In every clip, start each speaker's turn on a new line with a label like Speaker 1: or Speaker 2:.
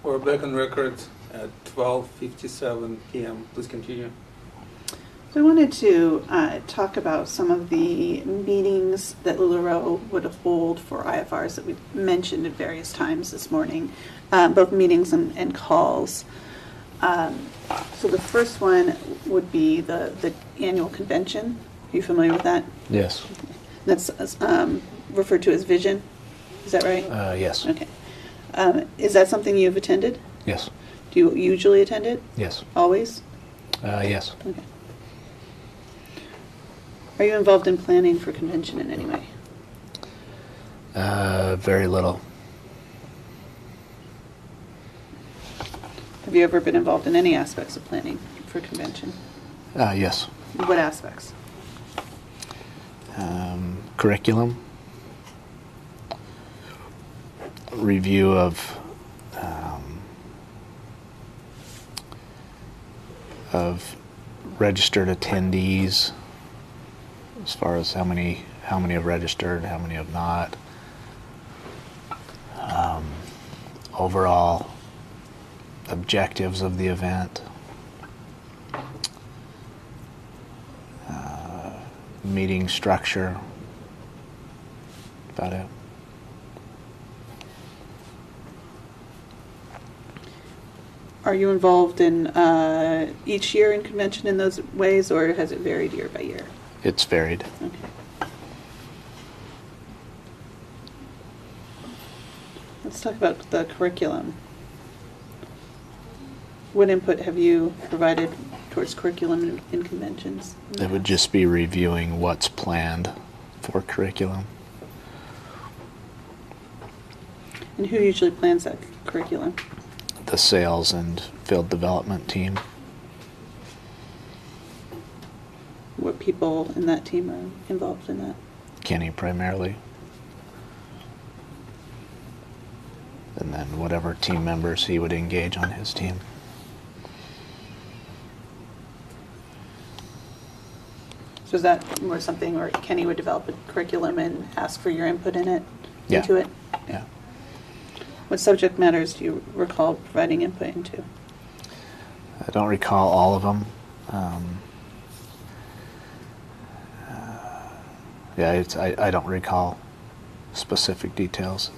Speaker 1: We're back on record at 12:57 p.m. Please continue.
Speaker 2: So I wanted to talk about some of the meetings that LuLaRoe would hold for IFRs that we mentioned at various times this morning, both meetings and calls. So the first one would be the annual convention. Are you familiar with that?
Speaker 3: Yes.
Speaker 2: That's referred to as Vision. Is that right?
Speaker 3: Yes.
Speaker 2: Okay. Is that something you've attended?
Speaker 3: Yes.
Speaker 2: Do you usually attend it?
Speaker 3: Yes.
Speaker 2: Always?
Speaker 3: Yes.
Speaker 2: Okay. Are you involved in planning for convention in any way?
Speaker 3: Very little.
Speaker 2: Have you ever been involved in any aspects of planning for convention?
Speaker 3: Yes.
Speaker 2: What aspects?
Speaker 3: Curriculum, review of registered attendees, as far as how many have registered, how many have not. Overall objectives of the event. Meeting structure. About it.
Speaker 2: Are you involved in each year in convention in those ways, or has it varied year by year?
Speaker 3: It's varied.
Speaker 2: Okay. Let's talk about the curriculum. What input have you provided towards curriculum in conventions?
Speaker 3: It would just be reviewing what's planned for curriculum.
Speaker 2: And who usually plans that curriculum?
Speaker 3: The sales and field development team.
Speaker 2: What people in that team are involved in that?
Speaker 3: Kenny primarily. And then whatever team members he would engage on his team.
Speaker 2: So is that more something where Kenny would develop a curriculum and ask for your input in it,
Speaker 3: Yeah.
Speaker 2: into it?
Speaker 3: Yeah.
Speaker 2: What subject matters do you recall providing input into?
Speaker 3: I don't recall all of them. I don't recall specific details.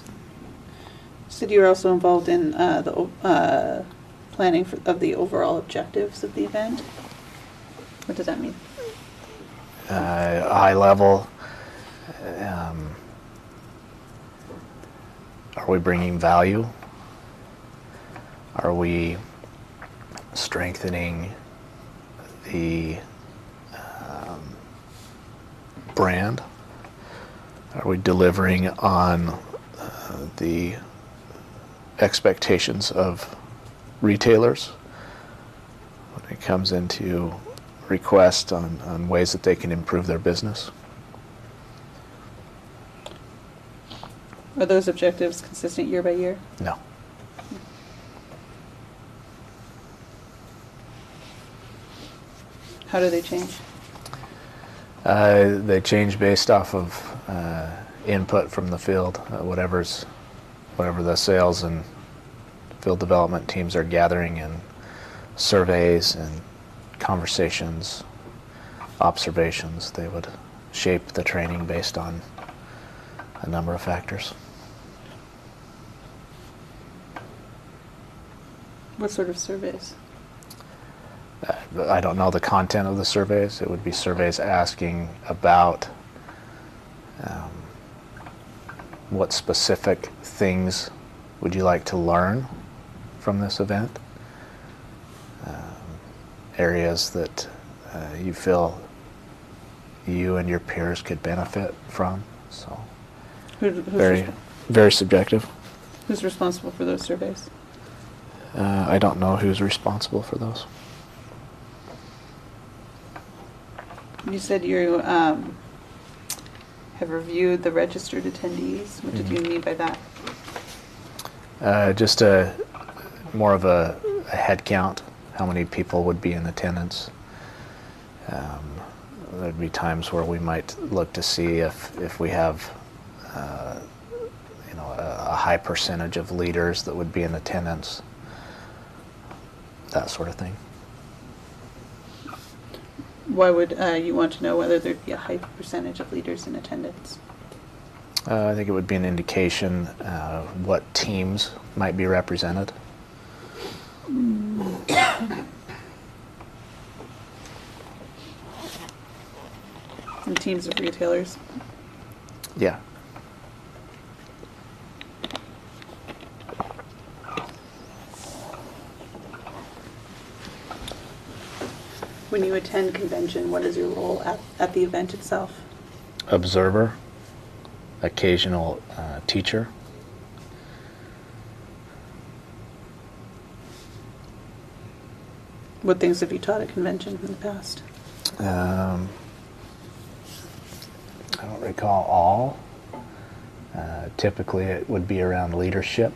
Speaker 2: So you were also involved in the planning of the overall objectives of the event? What does that mean?
Speaker 3: High level. Are we bringing value? Are we strengthening the brand? Are we delivering on the expectations of retailers when it comes into requests on ways that they can improve their business?
Speaker 2: Are those objectives consistent year by year?
Speaker 3: No.
Speaker 2: How do they change?
Speaker 3: They change based off of input from the field, whatever the sales and field development teams are gathering in surveys and conversations, observations. They would shape the training based on a number of factors.
Speaker 2: What sort of surveys?
Speaker 3: I don't know the content of the surveys. It would be surveys asking about what specific things would you like to learn from this event, areas that you feel you and your peers could benefit from. So very subjective.
Speaker 2: Who's responsible for those surveys?
Speaker 3: I don't know who's responsible for those.
Speaker 2: You said you have reviewed the registered attendees. What did you mean by that?
Speaker 3: Just more of a head count, how many people would be in attendance. There'd be times where we might look to see if we have a high percentage of leaders that would be in attendance, that sort of thing.
Speaker 2: Why would you want to know whether there'd be a high percentage of leaders in attendance?
Speaker 3: I think it would be an indication what teams might be represented.
Speaker 2: And teams of retailers.
Speaker 3: Yeah.
Speaker 2: When you attend convention, what is your role at the event itself?
Speaker 3: Observer, occasional teacher.
Speaker 2: What things have you taught at convention in the past?
Speaker 3: I don't recall all. Typically it would be around leadership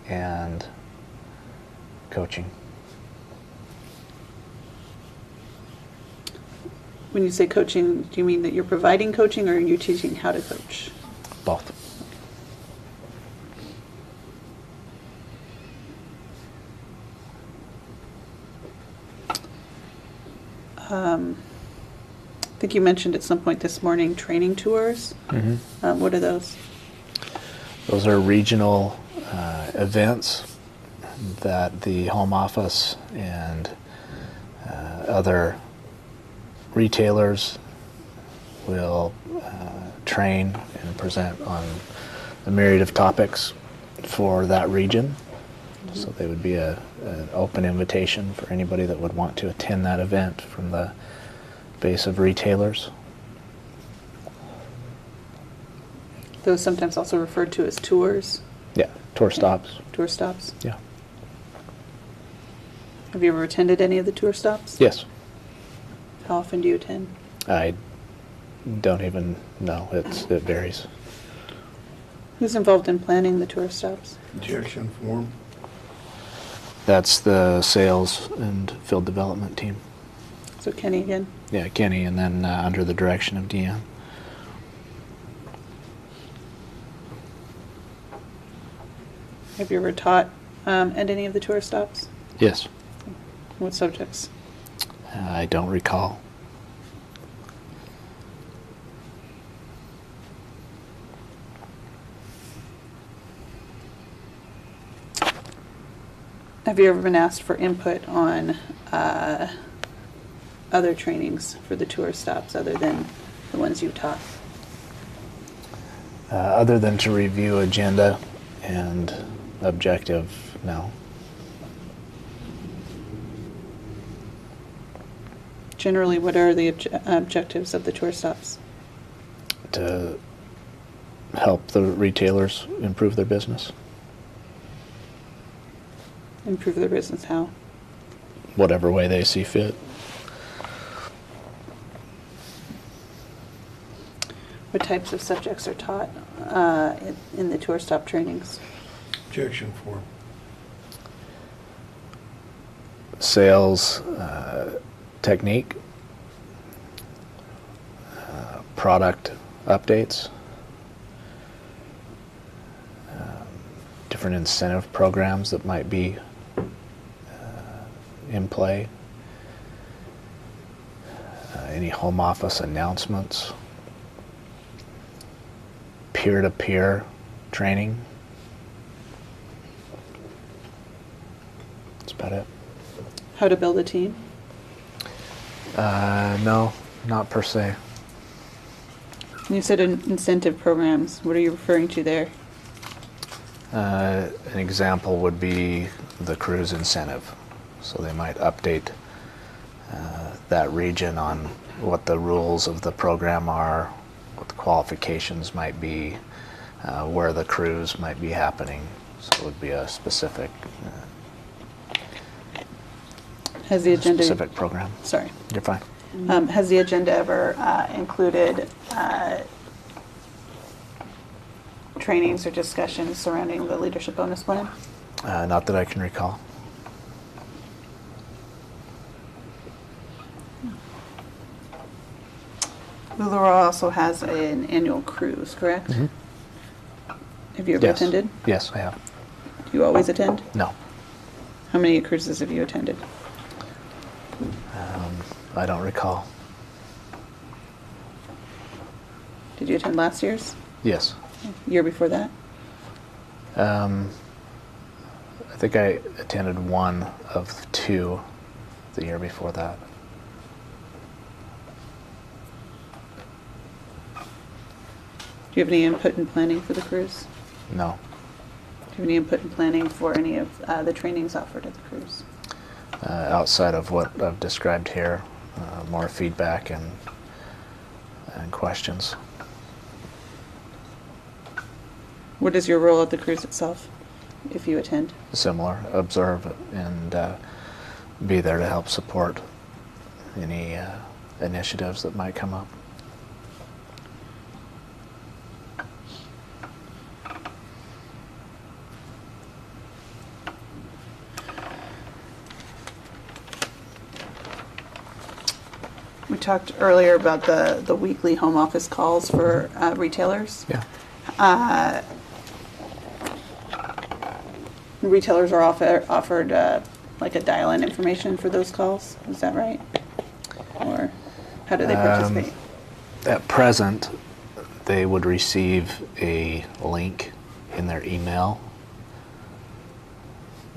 Speaker 3: and coaching.
Speaker 2: When you say coaching, do you mean that you're providing coaching, or are you teaching how to coach?
Speaker 3: Both.
Speaker 2: I think you mentioned at some point this morning training tours.
Speaker 3: Mm-hmm.
Speaker 2: What are those?
Speaker 3: Those are regional events that the home office and other retailers will train and present on a myriad of topics for that region. Mm-hmm. So they would be an open invitation for anybody that would want to attend that event from the base of retailers.
Speaker 2: Those sometimes also referred to as tours.
Speaker 3: Yeah, tour stops.
Speaker 2: Tour stops.
Speaker 3: Yeah.
Speaker 2: Have you ever attended any of the tour stops?
Speaker 3: Yes.
Speaker 2: How often do you attend?
Speaker 3: I don't even know. It varies.
Speaker 2: Who's involved in planning the tour stops?
Speaker 4: Objection form.
Speaker 3: That's the sales and field development team.
Speaker 2: So Kenny again?
Speaker 3: Yeah, Kenny, and then under the direction of Deanne.
Speaker 2: Have you ever taught at any of the tour stops?
Speaker 3: Yes.
Speaker 2: What subjects?
Speaker 3: I don't recall.
Speaker 2: Have you ever been asked for input on other trainings for the tour stops other than the ones you taught?
Speaker 3: Other than to review agenda and objective, no.
Speaker 2: Generally, what are the objectives of the tour stops?
Speaker 3: To help the retailers improve their business.
Speaker 2: Improve their business how?
Speaker 3: Whatever way they see fit.
Speaker 2: What types of subjects are taught in the tour stop trainings?
Speaker 4: Objection form.
Speaker 3: Sales technique, product updates, different incentive programs that might be in play, any home office announcements, peer-to-peer training. That's about it.
Speaker 2: How to build a team?
Speaker 3: No, not per se.
Speaker 2: You said incentive programs. What are you referring to there?
Speaker 3: An example would be the cruise incentive. So they might update that region on what the rules of the program are, what the qualifications might be, where the cruise might be happening. So it would be a specific
Speaker 2: Has the agenda
Speaker 3: specific program.
Speaker 2: Sorry.
Speaker 3: You're fine.
Speaker 2: Has the agenda ever included trainings or discussions surrounding the leadership bonus plan?
Speaker 3: Not that I can recall.
Speaker 2: LuLaRoe also has an annual cruise, correct?
Speaker 3: Mm-hmm.
Speaker 2: Have you ever
Speaker 3: Yes.
Speaker 2: attended?
Speaker 3: Yes, I have.
Speaker 2: Do you always attend?
Speaker 3: No.
Speaker 2: How many cruises have you attended?
Speaker 3: I don't recall.
Speaker 2: Did you attend last year's?
Speaker 3: Yes.
Speaker 2: Year before that?
Speaker 3: I think I attended one of two the year before that.
Speaker 2: Do you have any input in planning for the cruise?
Speaker 3: No.
Speaker 2: Do you have any input in planning for any of the trainings offered at the cruise?
Speaker 3: Outside of what I've described here, more feedback and questions.
Speaker 2: What is your role at the cruise itself, if you attend?
Speaker 3: Similar, observe and be there to help support any initiatives that might come up.
Speaker 2: We talked earlier about the weekly home office calls for retailers.
Speaker 3: Yeah.
Speaker 2: Retailers are offered like a dial-in information for those calls. Is that right? Or how do they participate?
Speaker 3: At present, they would receive a link in their email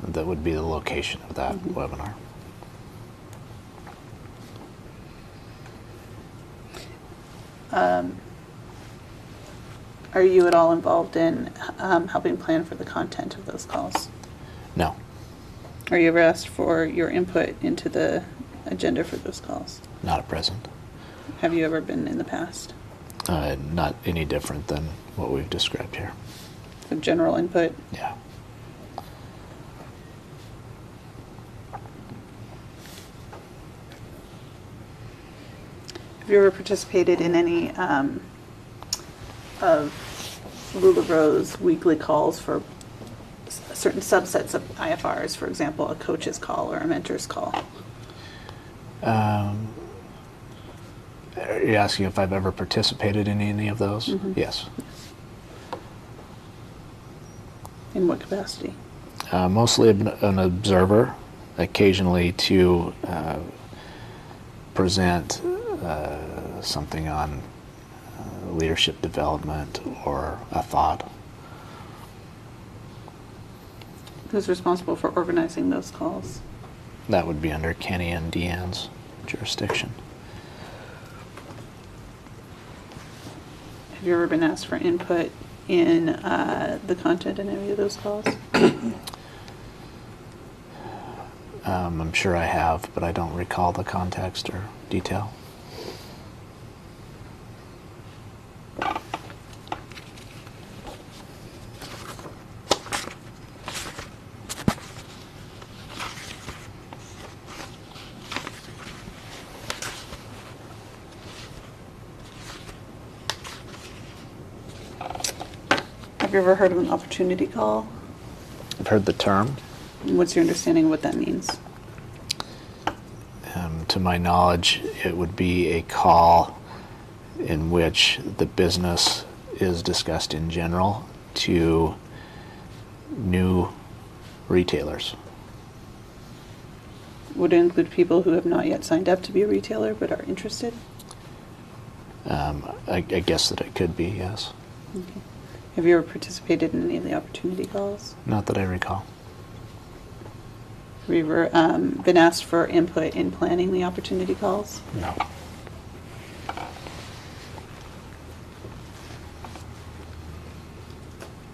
Speaker 3: that would be the location of that webinar.
Speaker 2: Are you at all involved in helping plan for the content of those calls?
Speaker 3: No.
Speaker 2: Are you ever asked for your input into the agenda for those calls?
Speaker 3: Not at present.
Speaker 2: Have you ever been in the past?
Speaker 3: Not any different than what we've described here.
Speaker 2: So general input?
Speaker 3: Yeah.
Speaker 2: Have you ever participated in any of LuLaRoe's weekly calls for certain subsets of IFRs, for example, a coach's call or a mentor's call?
Speaker 3: Are you asking if I've ever participated in any of those?
Speaker 2: Mm-hmm.
Speaker 3: Yes.
Speaker 2: In what capacity?
Speaker 3: Mostly an observer, occasionally to present something on leadership development or a thought.
Speaker 2: Who's responsible for organizing those calls?
Speaker 3: That would be under Kenny and Deanne's jurisdiction.
Speaker 2: Have you ever been asked for input in the content in any of those calls?
Speaker 3: I'm sure I have, but I don't recall the context or detail.
Speaker 2: Have you ever heard of an opportunity call?
Speaker 3: I've heard the term.
Speaker 2: What's your understanding of what that means?
Speaker 3: To my knowledge, it would be a call in which the business is discussed in general to new retailers.
Speaker 2: Would it include people who have not yet signed up to be a retailer but are interested?
Speaker 3: I guess that it could be, yes.
Speaker 2: Okay. Have you ever participated in any of the opportunity calls?
Speaker 3: Not that I recall.
Speaker 2: Have you ever been asked for input in planning the opportunity calls?
Speaker 3: No.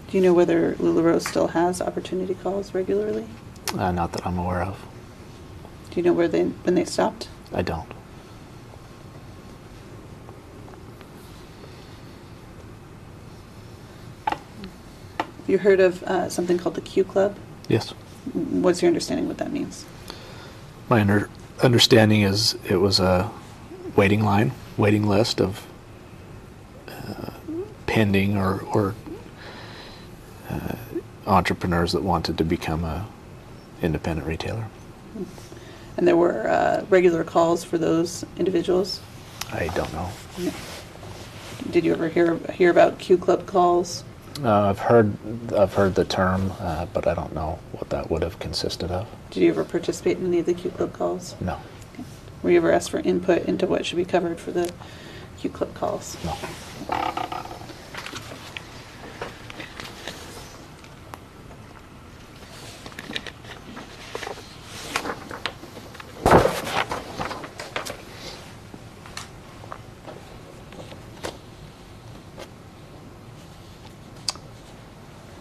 Speaker 2: Do you know whether LuLaRoe still has opportunity calls regularly?
Speaker 3: Not that I'm aware of.
Speaker 2: Do you know when they stopped?
Speaker 3: I don't.
Speaker 2: Have you heard of something called the Q Club?
Speaker 3: Yes.
Speaker 2: What's your understanding what that means?
Speaker 3: My understanding is it was a waiting list of pending or entrepreneurs that wanted to become a independent retailer.
Speaker 2: And there were regular calls for those individuals?
Speaker 3: I don't know.
Speaker 2: No. Did you ever hear about Q Club calls
Speaker 3: I've heard the term, but I don't know what that would have consisted of.
Speaker 2: Did you ever participate in any of the Q Club calls?
Speaker 3: No.
Speaker 2: Were you ever asked for input into what should be covered for the Q Club calls?
Speaker 3: No.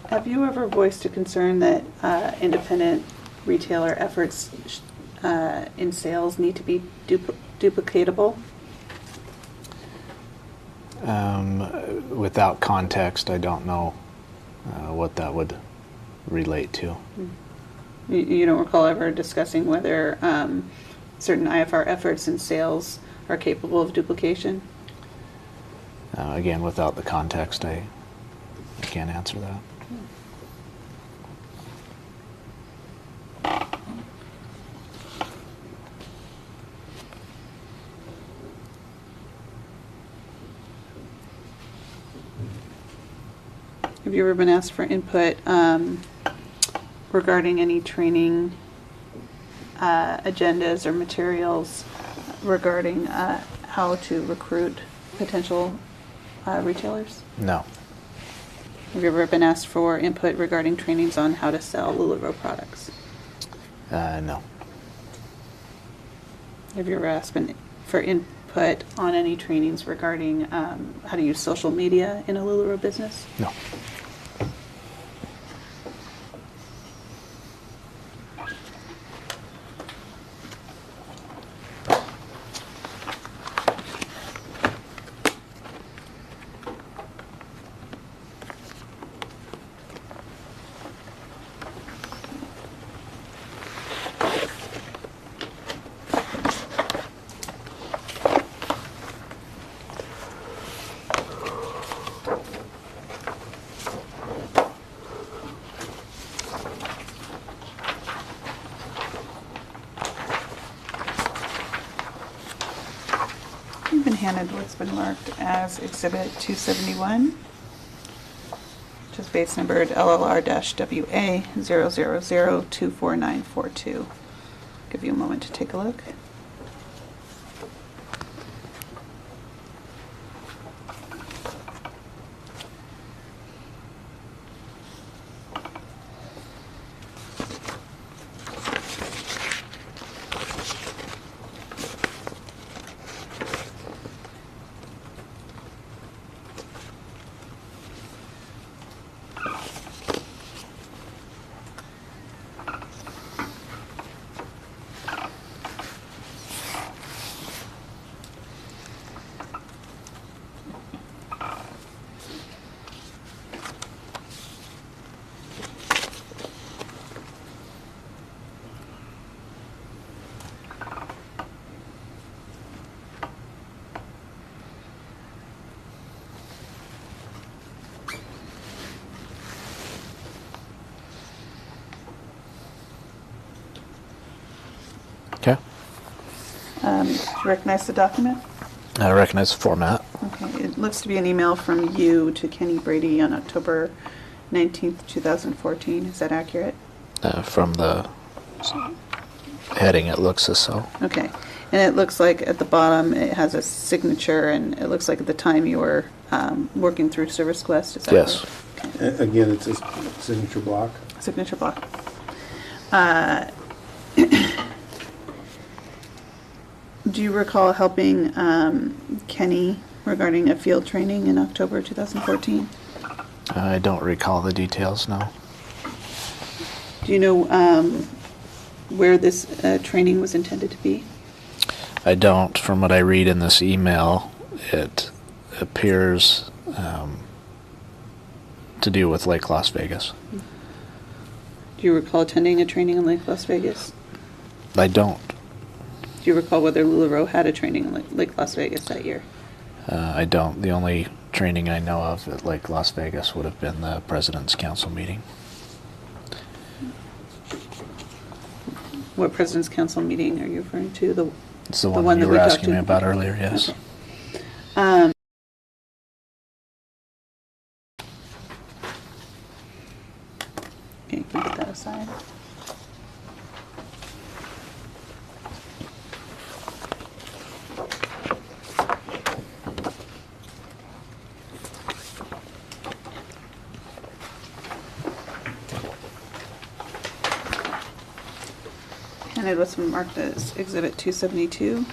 Speaker 2: Have you ever voiced a concern that independent retailer efforts in sales need to be duplicatable?
Speaker 3: Without context, I don't know what that would relate to.
Speaker 2: You don't recall ever discussing whether certain IFR efforts in sales are capable of duplication?
Speaker 3: Again, without the context, I can't answer that.
Speaker 2: Have you ever been asked for input regarding any training agendas or materials regarding how to recruit potential retailers?
Speaker 3: No.
Speaker 2: Have you ever been asked for input regarding trainings on how to sell LuLaRoe products?
Speaker 3: No.
Speaker 2: Have you ever asked for input on any trainings regarding how to use social media in a LuLaRoe business?
Speaker 3: No.
Speaker 2: You've been handed what's been marked as Exhibit 271, which is base numbered LLR-WA 000244942. Give you a moment to take a look.
Speaker 3: Okay.
Speaker 2: Do you recognize the document?
Speaker 3: I recognize the format.
Speaker 2: Okay, it looks to be an email from you to Kenny Brady on October 19th, 2014. Is that accurate?
Speaker 3: From the heading, it looks as so.
Speaker 2: Okay. And it looks like at the bottom it has a signature, and it looks like at the time you were working through Service Quest. Is that
Speaker 3: Yes.
Speaker 2: right? Okay.
Speaker 4: Again, it's a signature block.
Speaker 2: Signature block. Do you recall helping Kenny regarding a field training in October 2014?
Speaker 3: I don't recall the details, no.
Speaker 2: Do you know where this training was intended to be?
Speaker 3: I don't. From what I read in this email, it appears to do with Lake Las Vegas.
Speaker 2: Do you recall attending a training in Lake Las Vegas?
Speaker 3: I don't.
Speaker 2: Do you recall whether LuLaRoe had a training in Lake Las Vegas that year?
Speaker 3: I don't. The only training I know of at Lake Las Vegas would have been the President's Council meeting.
Speaker 2: What President's Council meeting are you referring to?
Speaker 3: It's the one you were asking me about earlier, yes.
Speaker 2: Okay. Okay, you can put that aside. And it was marked as Exhibit 272,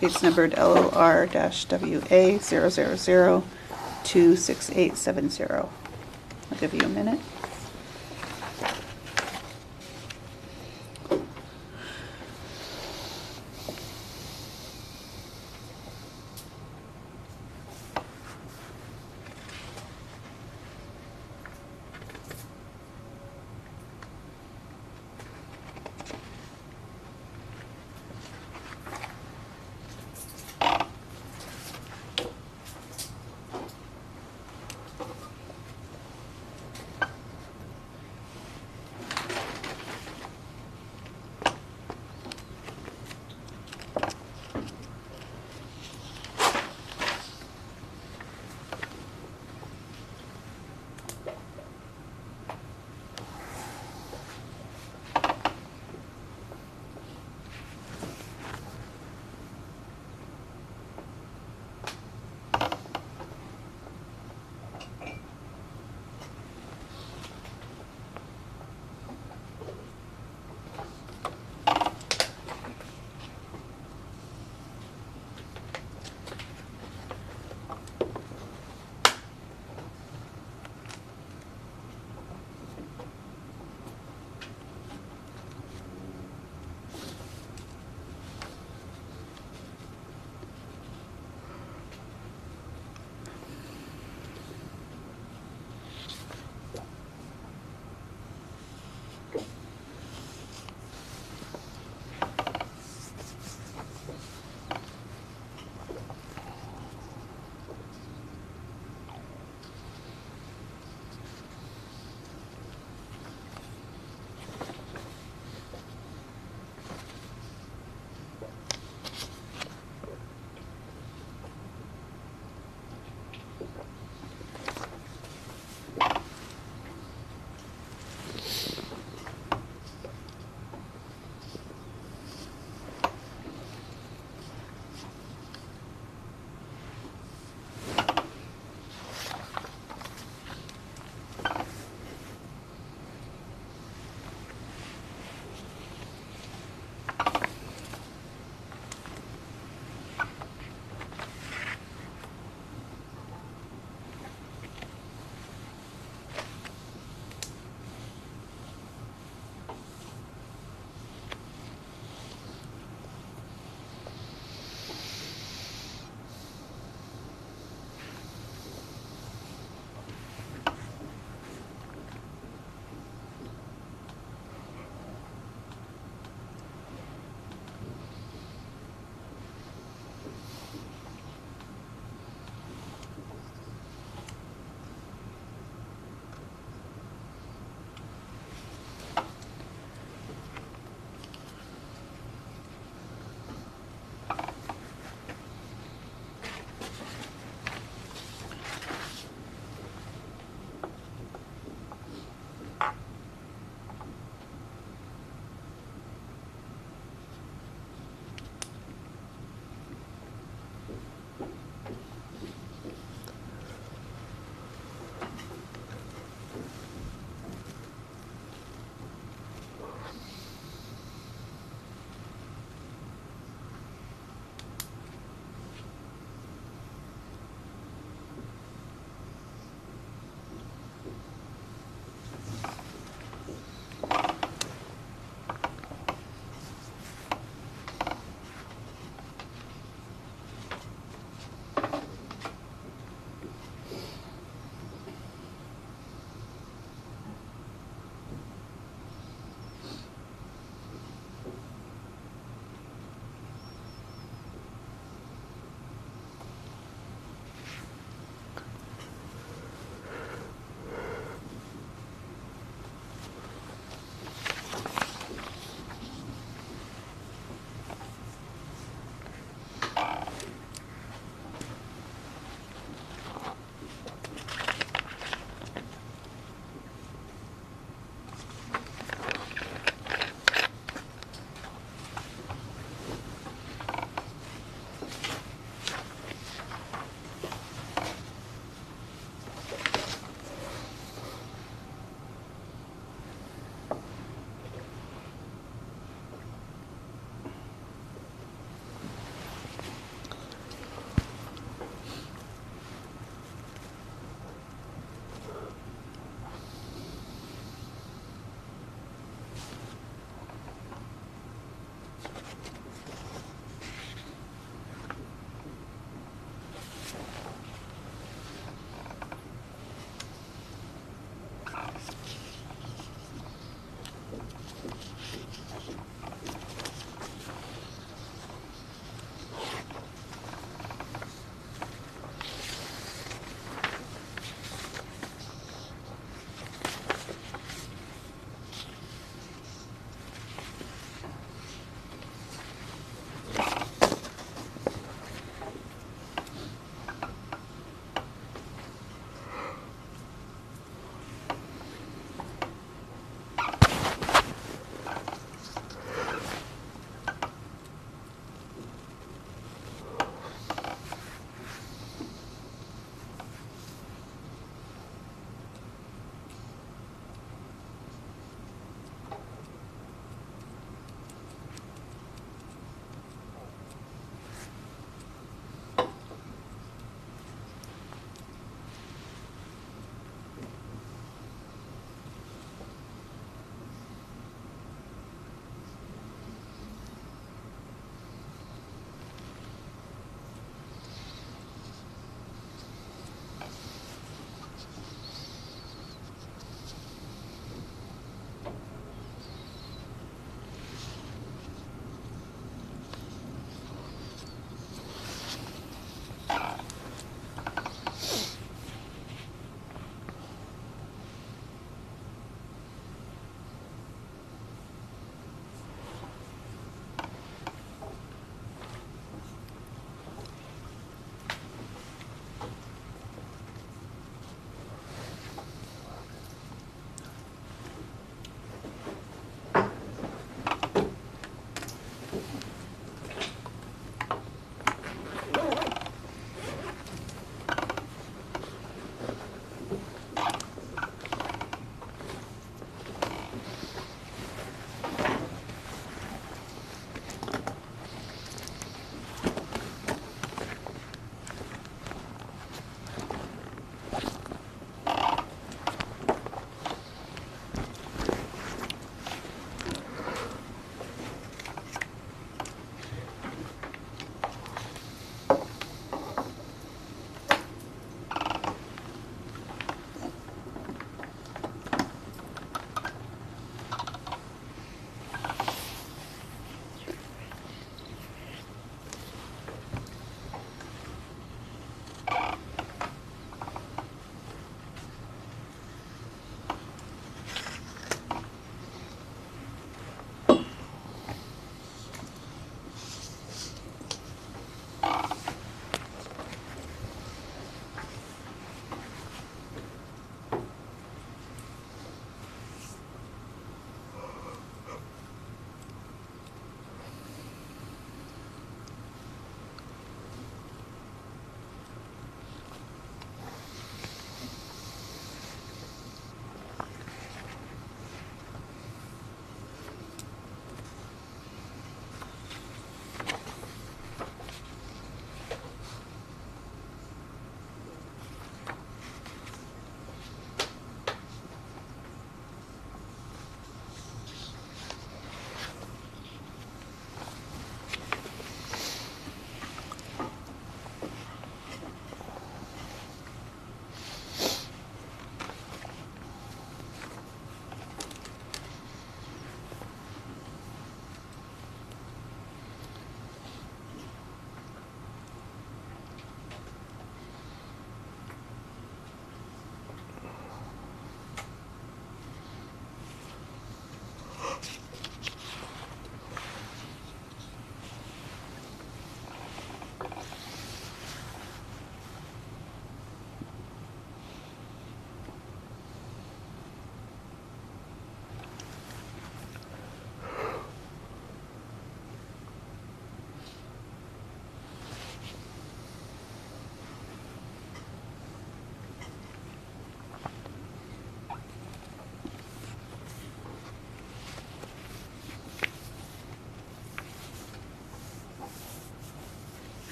Speaker 2: case numbered LOR-WA000-26870. I'll give you a minute.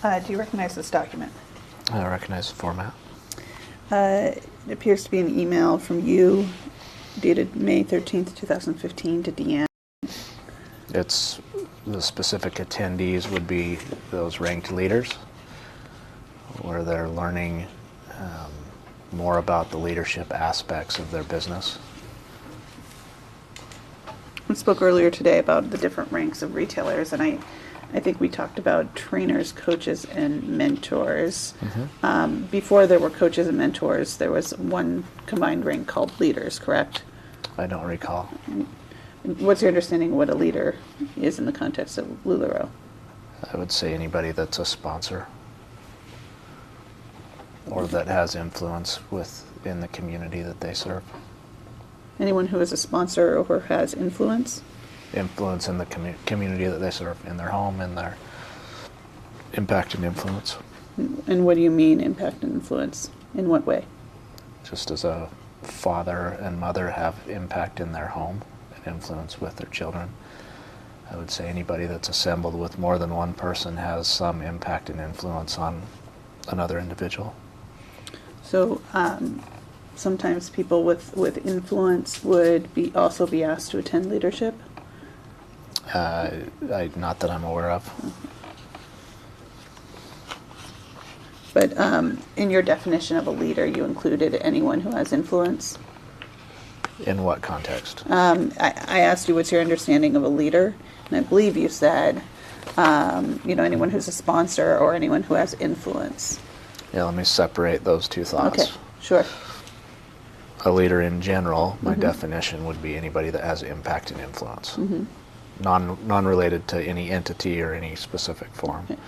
Speaker 2: Do you recognize this document?
Speaker 3: I recognize the format.
Speaker 2: It appears to be an email from you dated May 13th, 2015 to Deanne.
Speaker 3: It's the specific attendees would be those ranked leaders, where they're learning more about the leadership aspects of their business.
Speaker 2: We spoke earlier today about the different ranks of retailers, and I think we talked about trainers, coaches, and mentors. Before there were coaches and mentors, there was one combined rank called leaders, correct?
Speaker 3: I don't recall.
Speaker 2: What's your understanding of what a leader is in the context of LuLaRoe?
Speaker 3: I would say anybody that's a sponsor or that has influence within the community that they serve.
Speaker 2: Anyone who is a sponsor or has influence?
Speaker 3: Influence in the community that they serve, in their home, in their impact and influence.
Speaker 2: And what do you mean impact and influence? In what way?
Speaker 3: Just as a father and mother have impact in their home and influence with their children, I would say anybody that's assembled with more than one person has some impact and influence on another individual.
Speaker 2: So sometimes people with influence would also be asked to attend leadership?
Speaker 3: Not that I'm aware of.
Speaker 2: But in your definition of a leader, you included anyone who has influence?
Speaker 3: In what context?
Speaker 2: I asked you what's your understanding of a leader, and I believe you said anyone who's a sponsor or anyone who has influence.
Speaker 3: Yeah, let me separate those two thoughts.
Speaker 2: Okay, sure.
Speaker 3: A leader in general, my definition would be anybody that has impact and influence. Non-related to any entity or any specific form.
Speaker 2: Okay.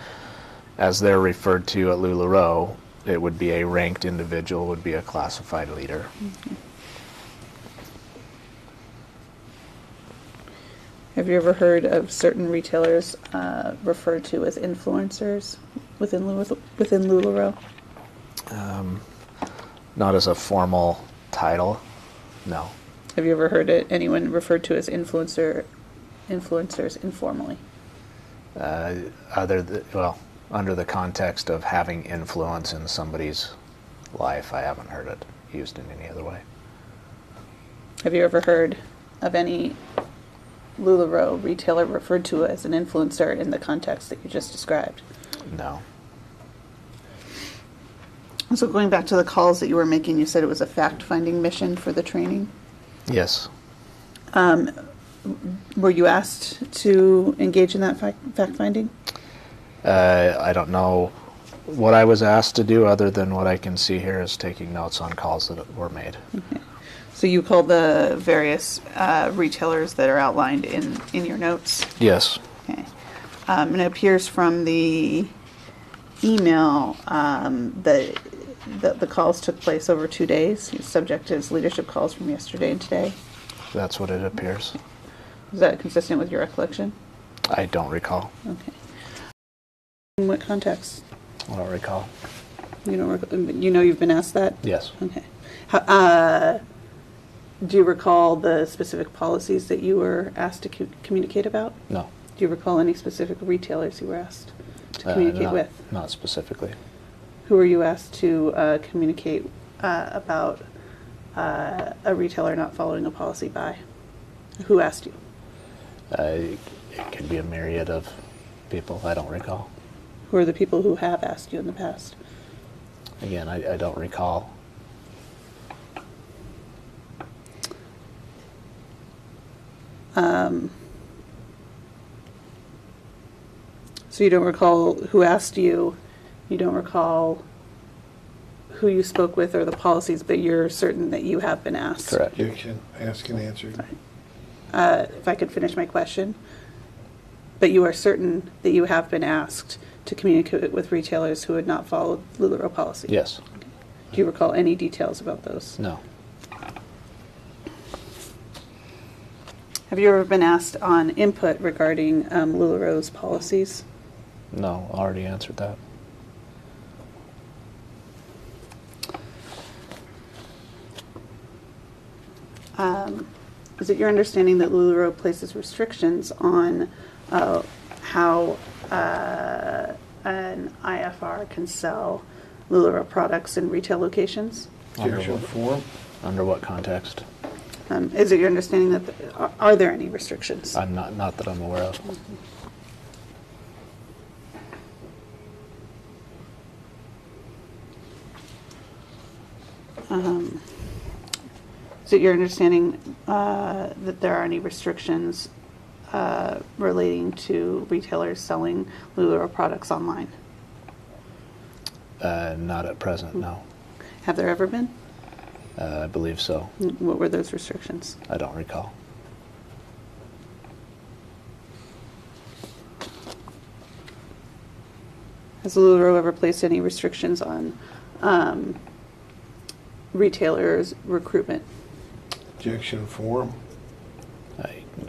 Speaker 3: As they're referred to at LuLaRoe, it would be a ranked individual, would be a classified leader.
Speaker 2: Have you ever heard of certain retailers referred to as influencers within LuLaRoe?
Speaker 3: Not as a formal title, no.
Speaker 2: Have you ever heard anyone referred to as influencers informally?
Speaker 3: Under the context of having influence in somebody's life, I haven't heard it used in any other way.
Speaker 2: Have you ever heard of any LuLaRoe retailer referred to as an influencer in the context that you just described?
Speaker 3: No.
Speaker 2: So going back to the calls that you were making, you said it was a fact-finding mission for the training.
Speaker 3: Yes.
Speaker 2: Were you asked to engage in that fact-finding?
Speaker 3: I don't know what I was asked to do other than what I can see here is taking notes on calls that were made.
Speaker 2: Okay. So you called the various retailers that are outlined in your notes?
Speaker 3: Yes.
Speaker 2: Okay. And it appears from the email that the calls took place over 2 days. You're subject to his leadership calls from yesterday and today.
Speaker 3: That's what it appears.
Speaker 2: Is that consistent with your recollection?
Speaker 3: I don't recall.
Speaker 2: Okay. In what context?
Speaker 3: I don't recall.
Speaker 2: You know you've been asked that?
Speaker 3: Yes.
Speaker 2: Okay. Do you recall the specific policies that you were asked to communicate about?
Speaker 3: No.
Speaker 2: Do you recall any specific retailers you were asked to communicate with?
Speaker 3: Not specifically.
Speaker 2: Who were you asked to communicate about a retailer not following a policy by? Who asked you?
Speaker 3: It could be a myriad of people. I don't recall.
Speaker 2: Who are the people who have asked you in the past?
Speaker 3: Again, I don't recall.
Speaker 2: So you don't recall who asked you, you don't recall who you spoke with or the policies, but you're certain that you have been asked.
Speaker 3: Correct.
Speaker 4: You can ask and answer.
Speaker 2: If I could finish my question. But you are certain that you have been asked to communicate with retailers who had not followed LuLaRoe policy?
Speaker 3: Yes.
Speaker 2: Okay. Do you recall any details about those?
Speaker 3: No.
Speaker 2: Have you ever been asked on input regarding LuLaRoe's policies?
Speaker 3: No, already answered that.
Speaker 2: Is it your understanding that LuLaRoe places restrictions on how an IFR can sell LuLaRoe products in retail locations?
Speaker 4: Objection form.
Speaker 3: Under what context?
Speaker 2: Is it your understanding that, are there any restrictions?
Speaker 3: I'm not that I'm aware of.
Speaker 2: Is it your understanding that there are any restrictions relating to retailers selling LuLaRoe products online?
Speaker 3: Not at present, no.
Speaker 2: Have there ever been?
Speaker 3: I believe so.
Speaker 2: What were those restrictions?
Speaker 3: I don't recall.
Speaker 2: Has LuLaRoe ever placed any restrictions on retailers' recruitment?
Speaker 4: Objection form.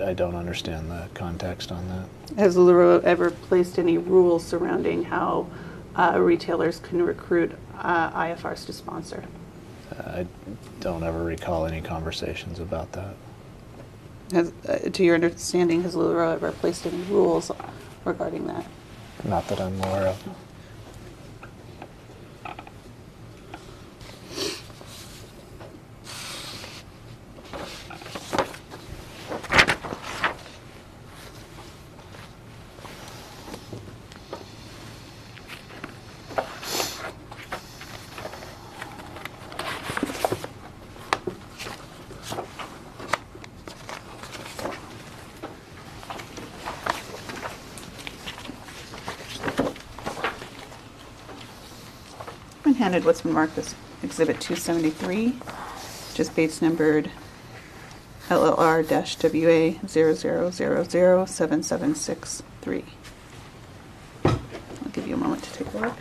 Speaker 3: I don't understand the context on that.
Speaker 2: Has LuLaRoe ever placed any rules surrounding how retailers can recruit IFRs to sponsor?
Speaker 3: I don't ever recall any conversations about that.
Speaker 2: To your understanding, has LuLaRoe ever placed any rules regarding that?
Speaker 3: Not that I'm aware of.
Speaker 2: I'm handed what's been marked as Exhibit 273, which is base numbered LLR-WA 00007763. I'll give you a moment to take a look.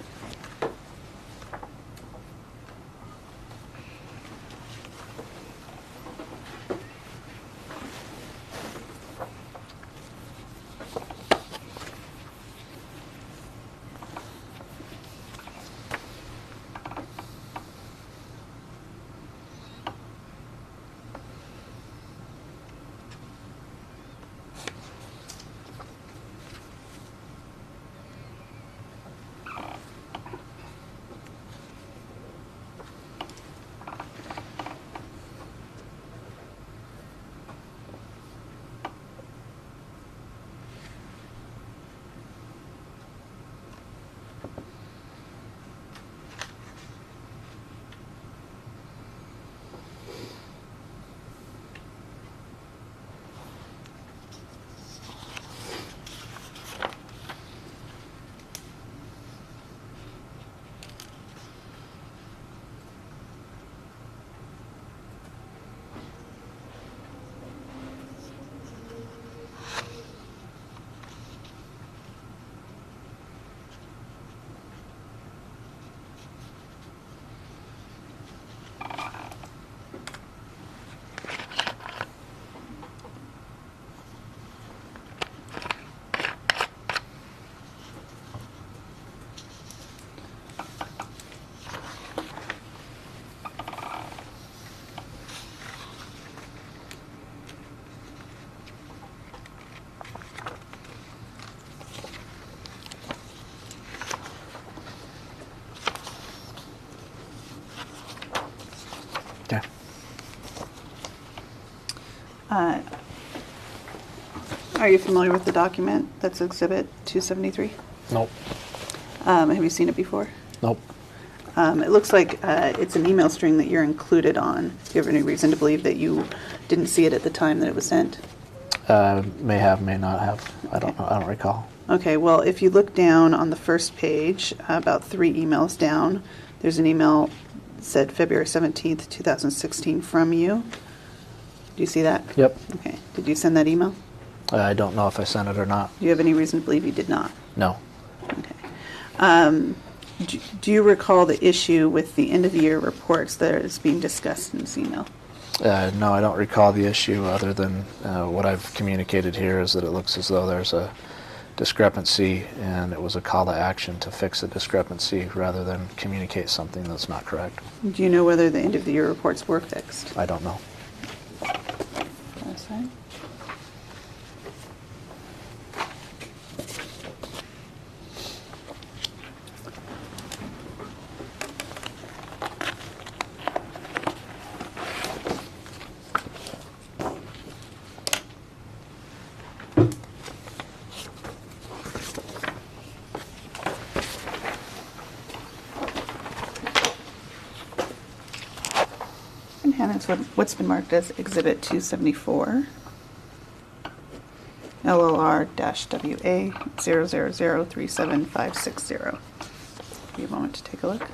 Speaker 3: Okay.
Speaker 2: Are you familiar with the document that's Exhibit 273?
Speaker 3: Nope.
Speaker 2: Have you seen it before?
Speaker 3: Nope.
Speaker 2: It looks like it's an email string that you're included on. Do you have any reason to believe that you didn't see it at the time that it was sent?
Speaker 3: May have, may not have. I don't recall.
Speaker 2: Okay, well, if you look down on the first page, about 3 emails down, there's an email that said February 17th, 2016 from you. Do you see that?
Speaker 3: Yep.
Speaker 2: Okay. Did you send that email?
Speaker 3: I don't know if I sent it or not.
Speaker 2: Do you have any reason to believe you did not?
Speaker 3: No.
Speaker 2: Okay. Do you recall the issue with the end-of-the-year reports that is being discussed in this email?
Speaker 3: No, I don't recall the issue other than what I've communicated here is that it looks as though there's a discrepancy and it was a call to action to fix a discrepancy rather than communicate something that's not correct.
Speaker 2: Do you know whether the end-of-the-year reports were fixed?
Speaker 3: I don't know.
Speaker 2: Last time? and it's what's been marked as Exhibit 274, LLR-WA 0003756. Give you a moment to take a look.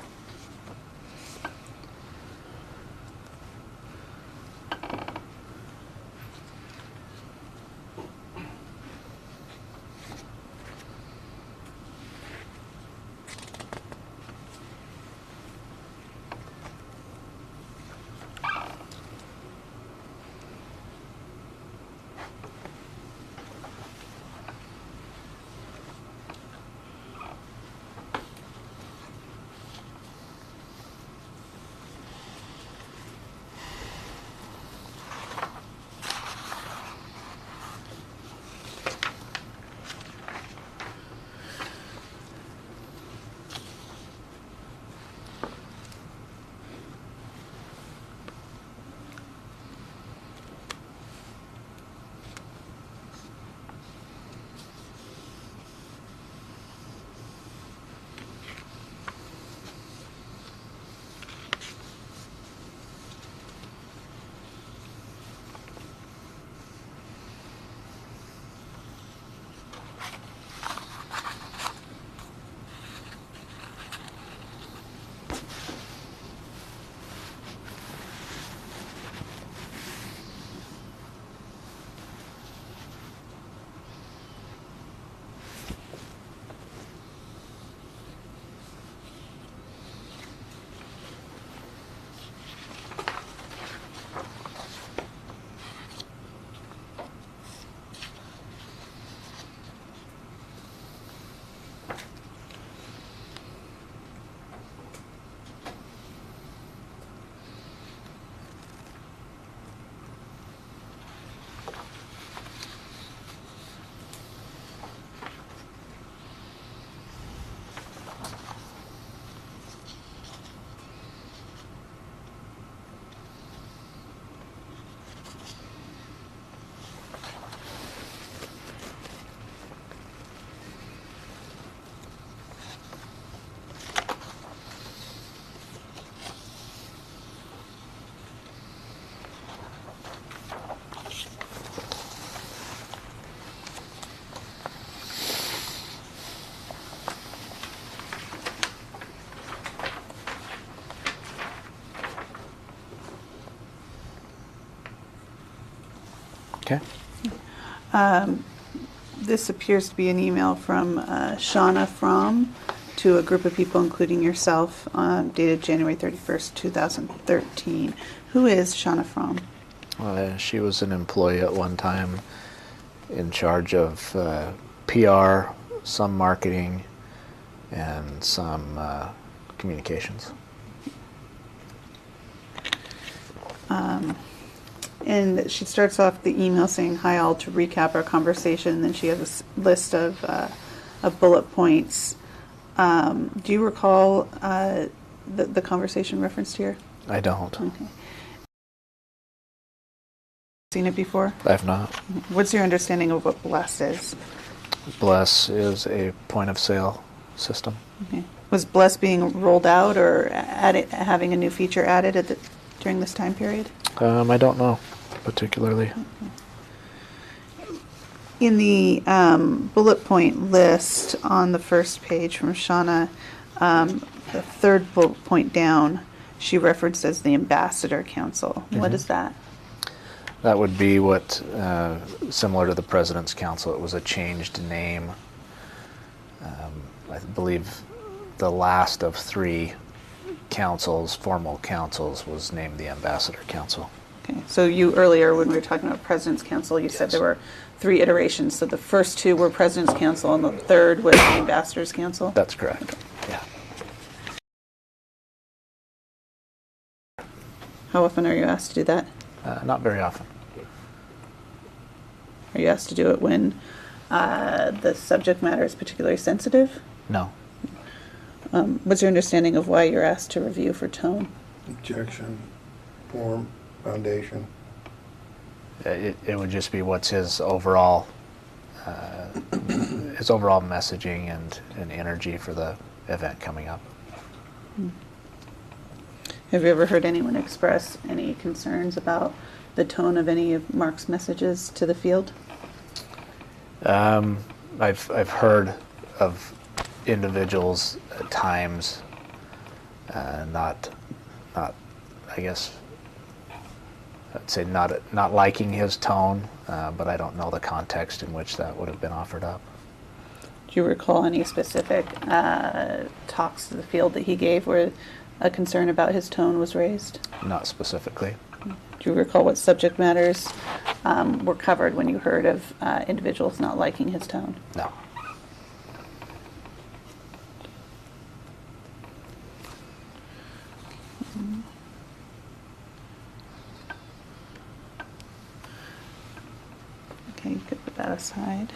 Speaker 3: Okay.
Speaker 2: This appears to be an email from Shauna Fromm to a group of people, including yourself, dated January 31st, 2013. Who is Shauna Fromm?
Speaker 3: She was an employee at one time in charge of PR, some marketing, and some communications.
Speaker 2: And she starts off the email saying, "Hi all, to recap our conversation." And then she has a list of bullet points. Do you recall the conversation referenced here?
Speaker 3: I don't.
Speaker 2: Okay. Seen it before?
Speaker 3: I've not.
Speaker 2: What's your understanding of what Bless is?
Speaker 3: Bless is a point of sale system.
Speaker 2: Okay. Was Bless being rolled out or having a new feature added during this time period?
Speaker 3: I don't know particularly.
Speaker 2: In the bullet point list on the first page from Shauna, the third bullet point down, she referenced as the Ambassador Council. What is that?
Speaker 3: That would be what, similar to the President's Council, it was a changed name. I believe the last of 3 councils, formal councils, was named the Ambassador Council.
Speaker 2: Okay, so you earlier, when we were talking about President's Council, you said there were 3 iterations. So the first 2 were President's Council, and the third was the Ambassador's Council?
Speaker 3: That's correct. Yeah.
Speaker 2: How often are you asked to do that?
Speaker 3: Not very often.
Speaker 2: Are you asked to do it when the subject matter is particularly sensitive?
Speaker 3: No.
Speaker 2: What's your understanding of why you're asked to review for tone?
Speaker 4: Objection, form, foundation.
Speaker 3: It would just be what's his overall messaging and energy for the event coming up.
Speaker 2: Have you ever heard anyone express any concerns about the tone of any of Mark's messages to the field?
Speaker 3: I've heard of individuals at times not I guess I'd say not liking his tone, but I don't know the context in which that would have been offered up.
Speaker 2: Do you recall any specific talks to the field that he gave where a concern about his tone was raised?
Speaker 3: Not specifically.
Speaker 2: Do you recall what subject matters were covered when you heard of individuals not liking his tone?
Speaker 3: No.
Speaker 2: Okay, you could put that aside.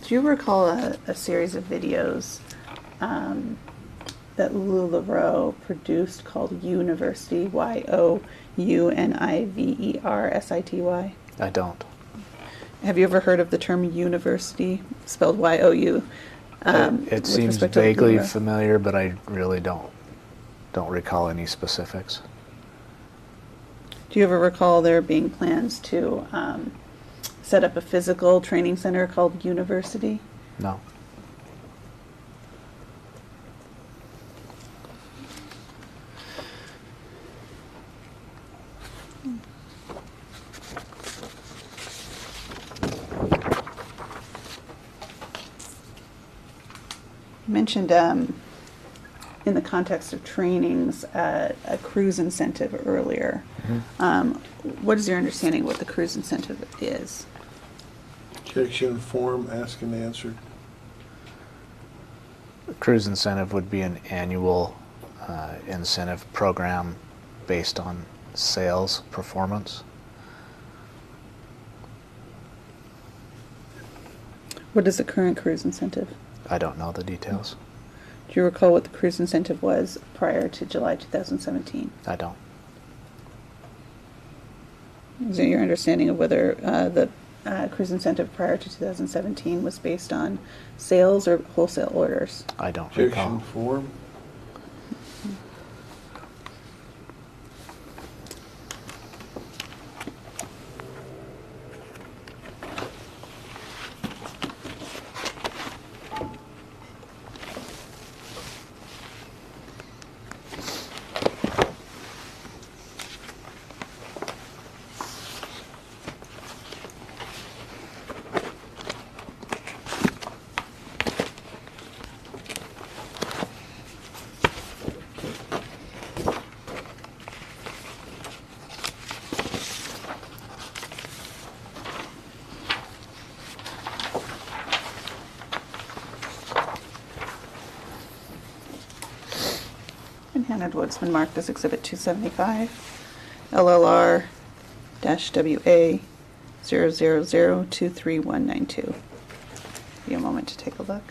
Speaker 2: Do you recall a series of videos that LuLaRoe produced called University, YOUNIVERSITY?
Speaker 3: I don't.
Speaker 2: Have you ever heard of the term university, spelled YOU?
Speaker 3: It
Speaker 2: with
Speaker 3: seems
Speaker 2: respect to
Speaker 3: vaguely
Speaker 2: LuLaRoe?
Speaker 3: familiar, but I really don't recall any specifics.
Speaker 2: Do you ever recall there being plans to set up a physical training center called University?
Speaker 3: No.
Speaker 2: You mentioned in the context of trainings a cruise incentive earlier. What is your understanding of what the cruise incentive is?
Speaker 4: Objection form, asked and answered.
Speaker 3: The cruise incentive would be an annual incentive program based on sales performance.
Speaker 2: What is the current cruise incentive?
Speaker 3: I don't know the details.
Speaker 2: Do you recall what the cruise incentive was prior to July 2017?
Speaker 3: I don't.
Speaker 2: Is it your understanding of whether the cruise incentive prior to 2017 was based on sales or wholesale orders?
Speaker 3: I don't
Speaker 4: Objection
Speaker 3: recall.
Speaker 4: form.
Speaker 2: Red-handed wood's been marked as Exhibit 275, LLR-WA 000239192. Give you a moment to take a look.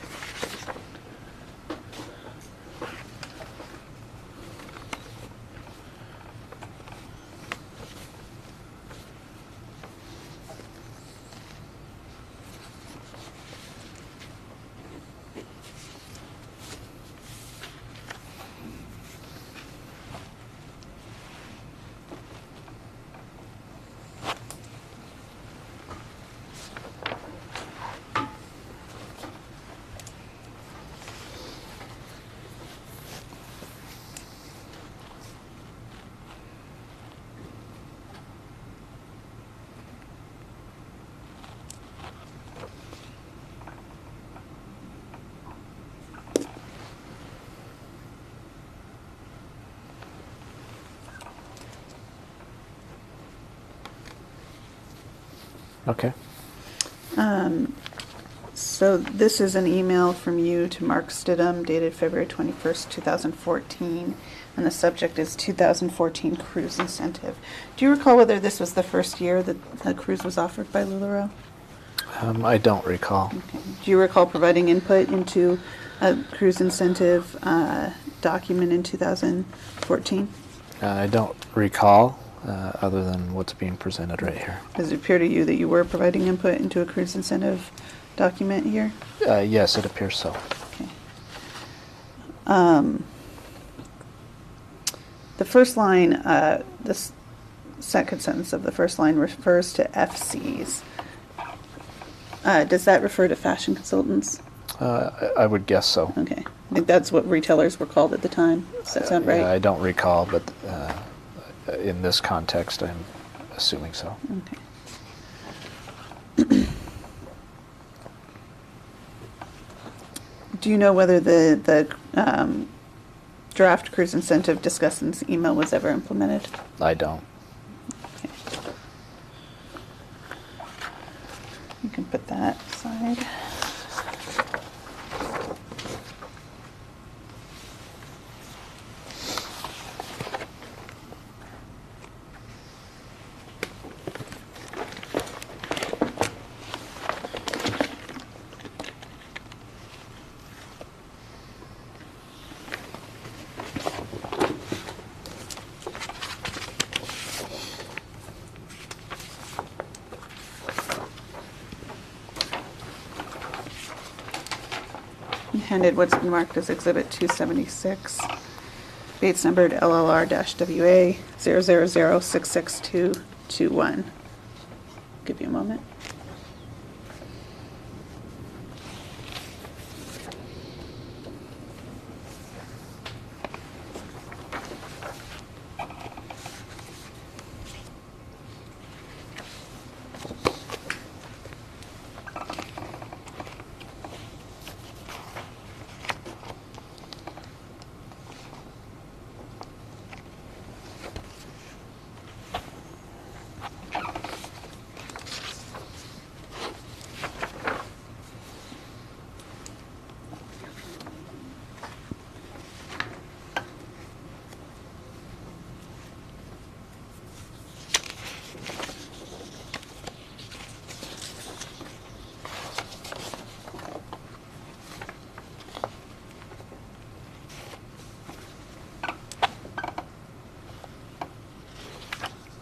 Speaker 3: Okay.
Speaker 2: So this is an email from you to Mark Stidham dated February 21st, 2014, and the subject is 2014 cruise incentive. Do you recall whether this was the first year that a cruise was offered by LuLaRoe?
Speaker 3: I don't recall.
Speaker 2: Okay. Do you recall providing input into a cruise incentive document in 2014?
Speaker 3: I don't recall, other than what's being presented right here.
Speaker 2: Does it appear to you that you were providing input into a cruise incentive document here?
Speaker 3: Yes, it appears so.
Speaker 2: Okay. The first line, this second sentence of the first line refers to FCs. Does that refer to fashion consultants?
Speaker 3: I would guess so.
Speaker 2: Okay. I think that's what retailers were called at the time. Does that sound right?
Speaker 3: Yeah, I don't recall, but in this context, I'm assuming so.
Speaker 2: Okay. Do you know whether the draft cruise incentive discussed in this email was ever implemented?
Speaker 3: I don't.
Speaker 2: Okay. You can put that aside. Handed what's been marked as Exhibit 276, Bates numbered LLR-WA 000662221. Give you a moment.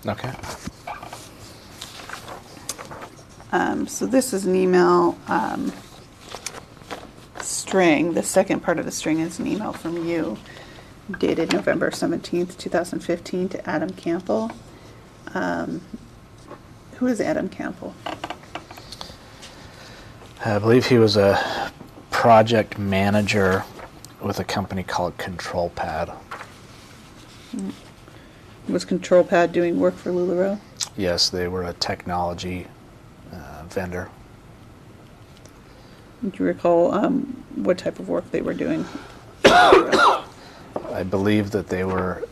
Speaker 3: Okay.
Speaker 2: So this is an email string. The second part of the string is an email from you dated November 17th, 2015 to Adam Campbell. Who is Adam Campbell?
Speaker 3: I believe he was a project manager with a company called Control Pad.
Speaker 2: Was Control Pad doing work for LuLaRoe?
Speaker 3: Yes, they were a technology vendor.
Speaker 2: Do you recall what type of work they were doing?
Speaker 3: I believe that they were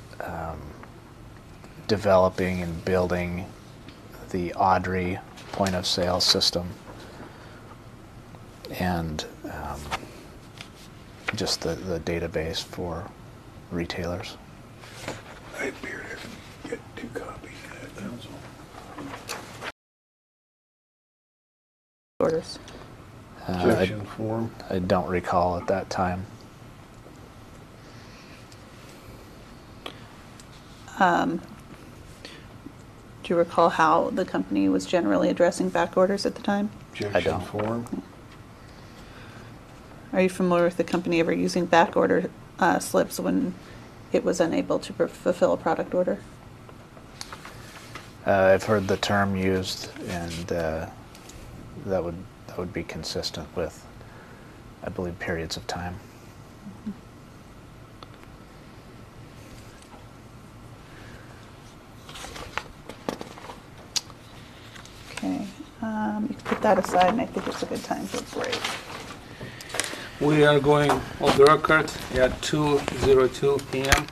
Speaker 3: developing and building the Audrey point of sale system and just the database for retailers.
Speaker 4: I appear to get 2 copies of that, council.
Speaker 2: Orders.
Speaker 4: Objection form.
Speaker 3: I don't recall at that time.
Speaker 2: Do you recall how the company was generally addressing back orders at the time?
Speaker 4: Objection
Speaker 3: don't.
Speaker 4: form.
Speaker 2: Are you familiar with the company ever using back order slips when it was unable to fulfill a product order?
Speaker 3: I've heard the term used, and that would be consistent with, I believe, periods of time.
Speaker 2: Okay, you can put that aside, and I think it's a good time for a break.
Speaker 1: We are going off the record at 2:02 p.m.